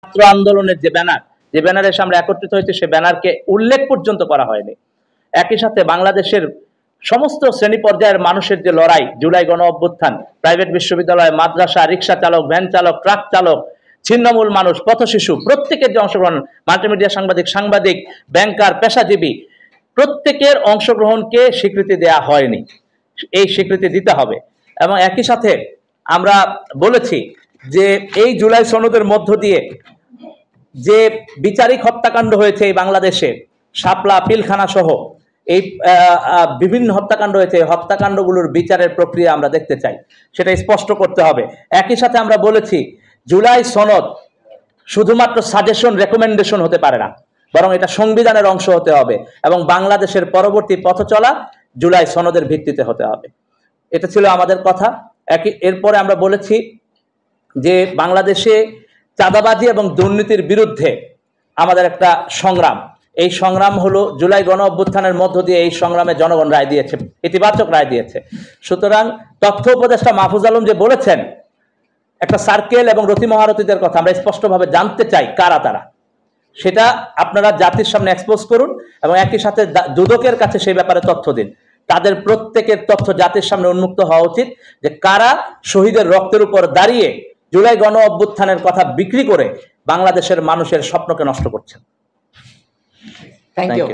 ছাত্র আন্দোলনের যে ব্যানারে এসে আমরা একত্রিত হয়েছে, সে ব্যানারকে উল্লেখ পর্যন্ত করা হয়নি। একই সাথে বাংলাদেশের সমস্ত শ্রেণী পর্যায়ের মানুষের যে লড়াই, জুলাই গণ অভ্যুত্থান, প্রাইভেট বিশ্ববিদ্যালয়, মাদ্রাসা, রিক্সা চালক, ভ্যান চালক, ট্রাক চালক, ছিন্নমূল মানুষ, পথশিশু, প্রত্যেকের যে অংশগ্রহণ, মাল্টিমিডিয়া সাংবাদিক, ব্যাংকার, পেশাজীবী, প্রত্যেকের অংশগ্রহণকে স্বীকৃতি দেয়া হয়নি। এই স্বীকৃতি দিতে হবে। এবং একই সাথে আমরা বলেছি যে এই জুলাই সনদের মধ্য দিয়ে যে বিচারিক হত্যাকাণ্ড হয়েছে এই বাংলাদেশে, শাপলা, পিলখানা সহ এই বিভিন্ন হত্যাকাণ্ড হয়েছে, হত্যাকাণ্ডগুলোর বিচারের প্রক্রিয়া আমরা দেখতে চাই, সেটা স্পষ্ট করতে হবে। একই সাথে আমরা বলেছি জুলাই সনদ শুধুমাত্র সাজেশন, রেকমেন্ডেশন হতে পারে না, বরং এটা সংবিধানের অংশ হতে হবে এবং বাংলাদেশের পরবর্তী পথ চলা জুলাই সনদের ভিত্তিতে হতে হবে। এটা ছিল আমাদের কথা। এরপরে আমরা বলেছি যে বাংলাদেশে চাঁদাবাজি এবং দুর্নীতির বিরুদ্ধে আমাদের একটা সংগ্রাম, এই সংগ্রাম হলো জুলাই গণ অভ্যুত্থানের মধ্য দিয়ে এই সংগ্রামে জনগণ রায় দিয়েছে, ইতিবাচক রায় দিয়েছে। সুতরাং তথ্য উপদেষ্টা মাহফুজ আলম যে বলেছেন একটা সার্কেল এবং রতি মহারথীদের কথা, আমরা স্পষ্টভাবে জানতে চাই কারা তারা, সেটা আপনারা জাতির সামনে এক্সপোজ করুন এবং একই সাথে দুদকের কাছে সেই ব্যাপারে তথ্য দিন। তাদের প্রত্যেকের তথ্য জাতির সামনে উন্মুক্ত হওয়া উচিত যে কারা শহীদের রক্তের উপর দাঁড়িয়ে জুলাই গণ অভ্যুত্থানের কথা বিক্রি করে বাংলাদেশের মানুষের স্বপ্নকে নষ্ট করছেন। Thank you.